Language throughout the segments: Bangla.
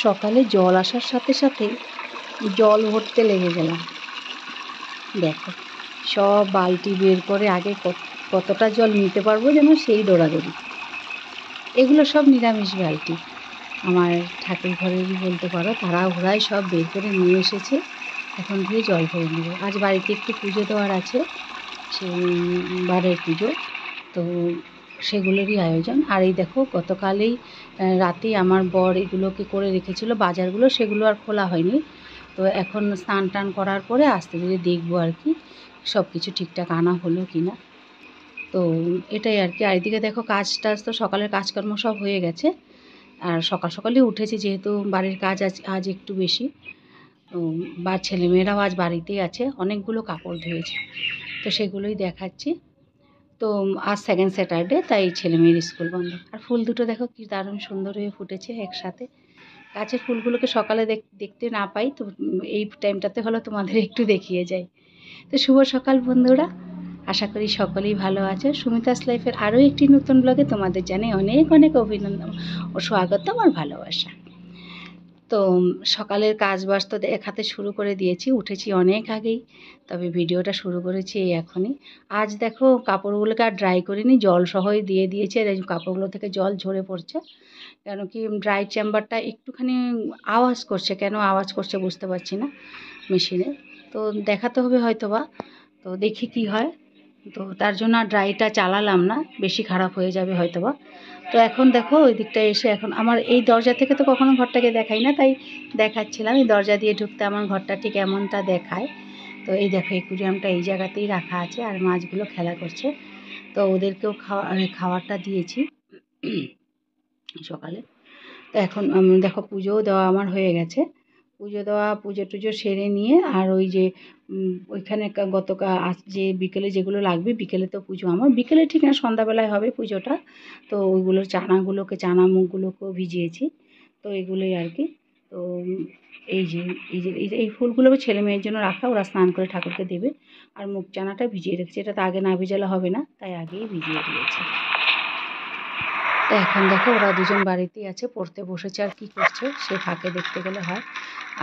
সকালে জল আসার সাথে সাথে জল ভরতে লেগে গেলাম। দেখো সব বালতি বের করে আগে কতটা জল নিতে পারবো যেন সেই দৌড়াদৌড়ি। এগুলো সব নিরামিষ বালতি, আমার ঠাকুর ঘরেরই বলতে পারো। তাড়াহুড়ায় সব বের করে নিয়ে এসেছে, এখন গিয়ে জল ভরে নেব। আজ বাড়িতে একটু পুজো দেওয়ার আছে, সেই বারের পুজো, তো সেগুলোরই আয়োজন। আর এই দেখো গতকালেই রাতেই আমার বর এগুলোকে করে রেখেছিল বাজারগুলো, সেগুলো আর খোলা হয়নি। তো এখন স্নান টান করার পরে আস্তে ধীরে দেখবো আর কি সব কিছু ঠিকঠাক আনা হলো কি না। তো এটাই আর কি। আর এদিকে দেখো কাজ টাজ তো সকালের কাজকর্ম সব হয়ে গেছে। আর সকাল সকালই উঠেছি, যেহেতু বাড়ির কাজ আজ একটু বেশি। বা ছেলেমেয়েরাও আজ বাড়িতেই আছে, অনেকগুলো কাপড় ধুয়েছে, তো সেগুলোই দেখাচ্ছি। তো আজ সেকেন্ড স্যাটারডে, তাই ছেলেমেয়ের স্কুল বন্ধ। আর ফুল দুটো দেখো কি দারুণ সুন্দর হয়ে ফুটেছে একসাথে। গাছের ফুলগুলোকে সকালে দেখতে না পাই, তো এই টাইমটাতে হলো তোমাদের একটু দেখিয়ে যাই। তো শুভ সকাল বন্ধুরা, আশা করি সকলেই ভালো আছে। সুমিতাস লাইফের আরও একটি নতুন ব্লগে তোমাদের জানাই অনেক অনেক অভিনন্দন ও স্বাগতম আর ভালোবাসা। তো সকালের কাজবাজ তো দেখাতে শুরু করে দিয়েছি, উঠেছি অনেক আগেই, তবে ভিডিওটা শুরু করেছি এই এখনই। আজ দেখো কাপড়গুলোকে আর ড্রাই করিনি, জল সহই দিয়ে দিয়েছি। আর এই কাপড়গুলো থেকে জল ঝরে পড়ছে, কেন কি ড্রাই চেম্বারটা একটুখানি আওয়াজ করছে। কেন আওয়াজ করছে বুঝতে পারছি না মেশিনে, তো দেখাতে হবে হয়তো বা। তো দেখি কি হয়। তো তার জন্য আর ড্রাইটা চালালাম না, বেশি খারাপ হয়ে যাবে হয়তো বা। তো এখন দেখো ওই দিকটা এসে, এখন আমার এই দরজা থেকে তো কখনো ঘরটাকে দেখাই না, তাই দেখাচ্ছিলাম। এই দরজা দিয়ে ঢুকতে আমার ঘরটা ঠিক এমনটা দেখায়। তো এই দেখো অ্যাকুরিয়ামটা এই জায়গাতেই রাখা আছে, আর মাছগুলো খেলা করছে। তো ওদেরকেও খাবারটা দিয়েছি সকালে। তো এখন দেখো পুজোও দেওয়া আমার হয়ে গেছে। পুজো টুজো সেরে নিয়ে, আর ওই যে ওইখানে গতকাল যে বিকেলে যেগুলো লাগবে, বিকেলে তো পুজো আমার বিকেলে ঠিক না, সন্ধ্যাবেলায় হবে পুজোটা। তো ওইগুলোর চানা মুখগুলোকেও ভিজিয়েছি। তো এগুলোই আর কি। তো এই ফুলগুলো ছেলে মেয়ের জন্য রাখা, ওরা স্নান করে ঠাকুরকে দেবে। আর মুখ চানাটা ভিজিয়ে রেখেছি, এটা তো আগে না ভিজালে হবে না, তাই আগেই ভিজিয়ে দিয়েছি। তো এখন দেখো ওরা দুজন বাড়িতেই আছে, পড়তে বসেছে। আর কি করছে সে ফাঁকে দেখতে গেলে হয়।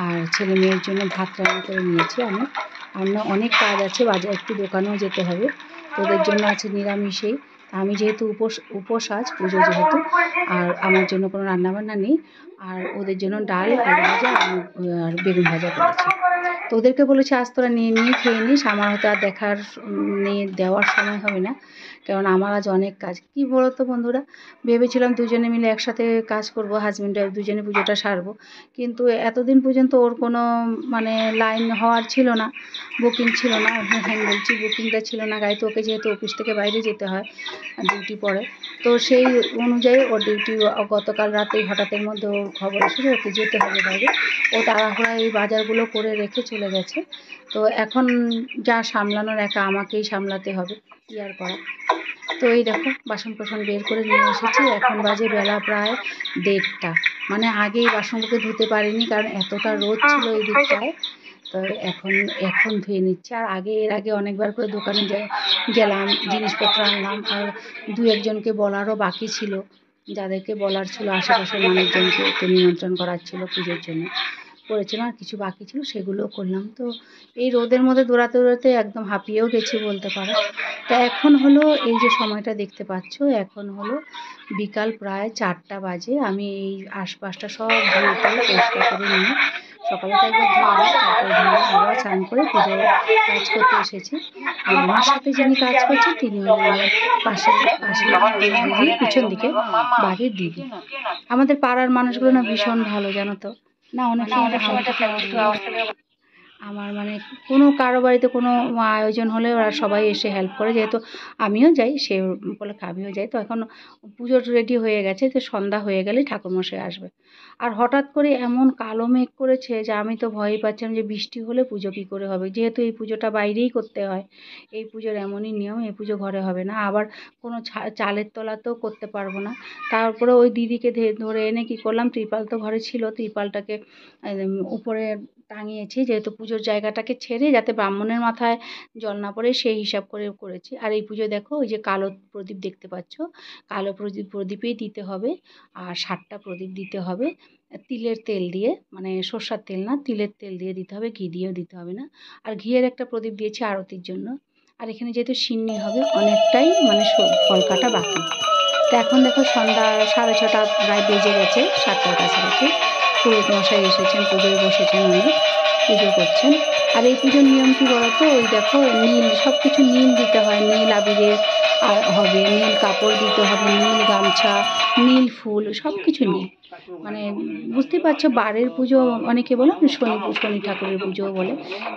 আর ছেলে মেয়ের জন্য ভাত রান্না করে নিয়েছি আমি। আর অনেক কাজ আছে, বাজার একটু দোকানেও যেতে হবে। তোদের জন্য আছে নিরামিষেই। আমি যেহেতু উপোস আজ পুজো যেহেতু, আর আমার জন্য কোনো রান্নাবান্না নেই। আর ওদের জন্য ডাল, আলু ভাজা আর বেগুন ভাজা করেছি। তো ওদেরকে বলেছি আজ তোরা নিয়ে খেয়ে নিস, আমার হয়তো আর দেওয়ার সময় হবে না, কারণ আমার আজ অনেক কাজ। কি বলো তো বন্ধুরা, ভেবেছিলাম দুজনে মিলে একসাথে কাজ করব, হাজব্যান্ড ওয়াইফ দুজনে পুজোটা সারবো। কিন্তু এতদিন পর্যন্ত ওর কোনো মানে লাইন হওয়ার ছিল না, বুকিং ছিল না। হ্যাঁ বলছি, বুকিংটা ছিল না গাড়িতে। ওকে যেহেতু অফিস থেকে বাইরে যেতে হয়, ডিউটি পড়ে, তো সেই অনুযায়ী ওর ডিউটি গতকাল রাতেই হঠাৎের মধ্যে ওর খবর এসেছে ওকে যেতে হবে বাইরে। ও তাড়াহুড়ায় এই বাজারগুলো করে রেখে চলে গেছে। তো এখন যা সামলানোর একা আমাকেই সামলাতে হবে, কী আর করা। তো এই দেখো বাসন কোসন বের করে নিয়ে এসেছি। এখন বাজে বেলা প্রায় 1:30। মানে আগেই বাসনগুলোকে ধুতে পারিনি, কারণ এতটা রোদ ছিল এই দিকটায়। তো এখন ধুয়ে নিচ্ছি। আর এর আগে অনেকবার করে দোকানে গেলাম, জিনিসপত্র আনলাম। আর দু একজনকে বলারও বাকি ছিল, যাদেরকে বলার ছিল আশেপাশের মানুষজনকে একটু নিমন্ত্রণ করার ছিল পুজোর জন্য, করেছিলাম। আর কিছু বাকি ছিল, সেগুলোও করলাম। তো এই রোদের মধ্যে দৌড়াতে একদম হাঁপিয়েও গেছি বলতে পারো। তা এখন হলো এই যে সময়টা দেখতে পাচ্ছ, এখন হলো বিকাল প্রায় 4টা বাজে। আমি এই আশপাশটা সব ধুয়ে পরিষ্কার করে নিয়ে, সকালে তো একবার ধুয়ে তারপরে আবার স্নান করে পুজো কাজ করতে এসেছি। আর আমার সাথে যিনি কাজ করছেন তিনি হলেন আমার পাশের পিছন দিকে বাড়ির দিদি। আমাদের পাড়ার মানুষগুলো না ভীষণ ভালো, জানো তো। না অনেক সময় আমার মানে কোনো কারো বাড়িতে কোনো আয়োজন হলে ওরা সবাই এসে হেল্প করে, যেহেতু আমিও যাই সে উপলক্ষে আমিও যাই। তো এখন পুজোর রেডি হয়ে গেছে, তো সন্ধ্যা হয়ে গেলেই ঠাকুরমশাই আসবে। আর হঠাৎ করে এমন কালো মেঘ করেছে যে আমি তো ভয়ই পাচ্ছিলাম যে বৃষ্টি হলে পুজো কী করে হবে, যেহেতু এই পুজোটা বাইরেই করতে হয়। এই পুজোর এমনই নিয়ম, এই পুজো ঘরে হবে না। আবার কোনো চালের তলাতেও করতে পারবো না। তারপরে ওই দিদিকে ধরে এনে কী করলাম, ত্রিপাল তো ঘরে ছিল, ত্রিপালটাকে উপরে টাঙিয়েছি, যেহেতু পুজোর জায়গাটাকে ছেড়ে যাতে ব্রাহ্মণের মাথায় জল না পড়ে সেই হিসাব করে করেছি। আর এই পুজো দেখো ওই যে কালো প্রদীপ দেখতে পাচ্ছ, কালো প্রদীপেই দিতে হবে। আর 7টা প্রদীপ দিতে হবে তিলের তেল দিয়ে, মানে সর্ষার তেল না, তিলের তেল দিয়ে দিতে হবে, ঘি দিয়েও দিতে হবে না। আর ঘিয়ের একটা প্রদীপ দিয়েছি আরতির জন্য। আর এখানে যেহেতু সিন্নি হবে অনেকটাই মানে ফল কাটা বাকি। তো এখন দেখো সন্ধ্যা 6:30 প্রায় বেজে গেছে, 7টার কাছাকাছি। পুরোহিত মশাই এসেছেন, পুজোয় বসেছেন, উনি পুজো করছেন। আর এই পুজোর নিয়ম কী বলতো, ওই দেখো নীল, সব কিছু নীল দিতে হয়, নীল আবিরে হবে, নীল কাপড় দিতে হবে, নীল গামছা, নীল ফুল, সব কিছু নীল। মানে বুঝতেই পারছো, বারের পুজো অনেকে বলে না, শনি ঠাকুরের পুজোও বলে।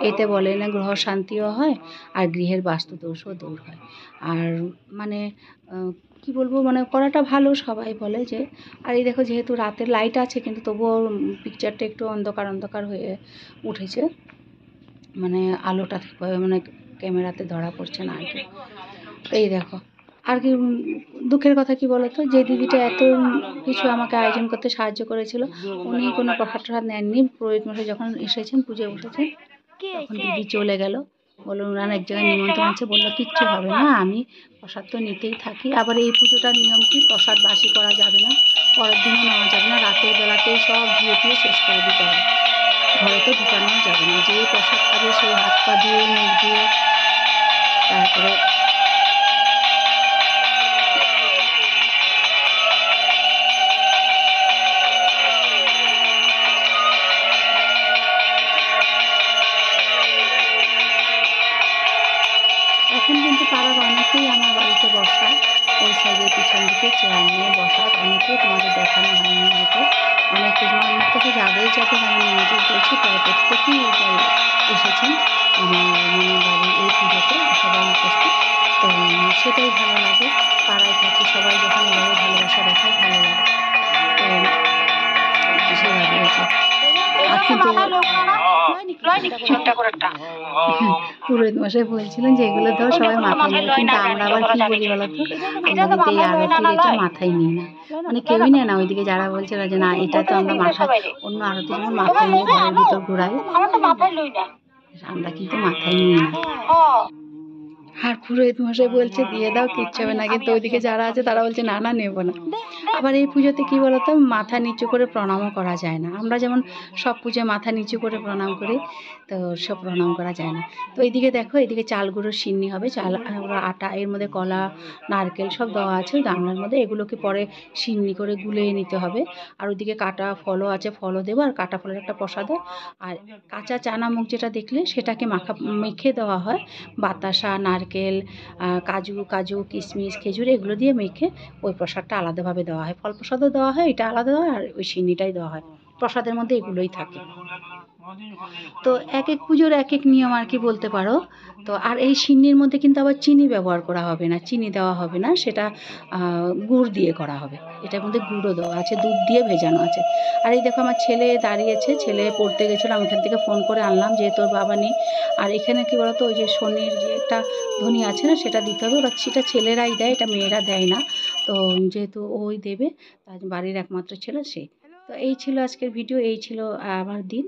এতে বলে না গ্রহ শান্তিও হয় আর গৃহের বাস্তুদোষও দূর হয়। আর মানে কি বলবো, মানে করাটা ভালো, সবাই বলে যে। আর এই দেখো যেহেতু রাতের লাইট আছে কিন্তু তবুও পিকচারটা একটু অন্ধকার অন্ধকার হয়ে উঠেছে, মানে আলোটা ঠিকভাবে মানে ক্যামেরাতে ধরা পড়ছে না আর কি। তো এই দেখো আর কি দুঃখের কথা কি বলতো, যে দিদিটা এত কিছু আমাকে আয়োজন করতে সাহায্য করেছিল, উনি কোনো প্রসাদ টসাদ নেননি। পুরোহিত মশাই যখন এসেছেন পুজোয় বসেছেন তখন দিদি চলে গেল, বললো ওনার এক জায়গায় নিমন্ত্রণ আছে, বললো কিচ্ছু হবে না, আমি প্রসাদ তো নিতেই থাকি। আবার এই পুজোটার নিয়ম কি, প্রসাদ বাসি করা যাবে না, পরের দিনও নেওয়া যাবে না, রাতের বেলাতেই সব ধুয়ে টুয়ে শেষ করে দিতে হবে, ঘরে তো ঢুকানো যাবে না। যে প্রসাদ খাবে সেই হাত পা ধুয়ে মুখ ধুয়ে তারপরে এখন কিন্তু পাড়ার অনেকেই আমার বাড়িতে বসা, ওই সাইডের পিছন দিকে চেয়ার নিয়ে বসা, অনেকেই তোমাদের দেখানো হয়নি হয়তো। অনেকে আমার থেকে যাদের যাদের আমি নিমন্ত্রণ করেছি প্রায় প্রত্যেকেই এসেছেন আমার মানে বাড়ির এই পুজোতে, সবাই উপস্থিত। তো সেটাই ভালো লাগে, পাড়ায় থাকি সবাই যখন এভাবে ভালোবাসা দেখায় ভালো লাগে। তো সেভাবে হয়েছে। আর কিন্তু পুরোহিত মশাই বলছিলেন যে এগুলো ধর সবাই মাথায় নেয়, কিন্তু আমরা আবার কি বলি বলতো, আমরা কিন্তু এই আরতির এটা মাথায় নিই না, মানে কেউই নেয় না ওইদিকে যারা বলছে যে না এটা তো আমরা মাথায়, অন্য আরতি যেমন মাথায় নিয়ে ঘরের ভিতর ঘোরাই, আমরা কিন্তু মাথায় নিই না। আর পুরোহিত মশাই বলছে দিয়ে দাও কিচ্ছু হবে না, কিন্তু ওইদিকে যারা আছে তারা বলছে না না নেবো না। আবার এই পুজোতে কী বলতো, মাথা নিচু করে প্রণামও করা যায় না। আমরা যেমন সব পুজোয় মাথা নিচু করে প্রণাম করি, তো সব প্রণাম করা যায় না। তো এইদিকে দেখো, এইদিকে চাল গুঁড়োর সিন্নি হবে, চাল আটা, এর মধ্যে কলা নারকেল সব দেওয়া আছে গামলার মধ্যে, এগুলোকে পরে সিন্নি করে গুলিয়ে নিতে হবে। আর ওইদিকে কাটা ফলও আছে, ফলও দেবো, আর কাটা ফলের একটা প্রসাদও। আর কাঁচা চানা মুগ যেটা দেখলে সেটাকে মেখে দেওয়া হয়, বাতাসা, নারকেল, কাজু কিশমিশ, খেজুর এগুলো দিয়ে মেখে ওই প্রসাদটা আলাদাভাবে দেওয়া হয়। ফল প্রসাদও দেওয়া হয়, এটা আলাদা দেওয়া হয়, আর ওই সিন্নিটাই দেওয়া হয়। প্রসাদের মধ্যে এগুলোই থাকে। তো এক এক পুজোর এক এক নিয়ম আর কি বলতে পারো। তো আর এই সিন্নির মধ্যে কিন্তু আবার চিনি ব্যবহার করা হবে না, চিনি দেওয়া হবে না, সেটা গুড় দিয়ে করা হবে। এটার মধ্যে গুঁড়ো দেওয়া আছে, দুধ দিয়ে ভেজানো আছে। আর এই দেখো আমার ছেলে দাঁড়িয়েছে, ছেলে পড়তে গেছিলো, আমি এখান থেকে ফোন করে আনলাম যে তোর বাবা নেই। আর এখানে কী বলতো, ওই যে শনির যে একটা ধ্বনি আছে না, সেটা দিতে হবে, ওরা সেটা ছেলেরাই দেয়, এটা মেয়েরা দেয় না। তো যেহেতু ওই দেবে, তার বাড়ির একমাত্র ছেলে সে। তো এই ছিল আজকের ভিডিও, এই ছিল আমার দিন।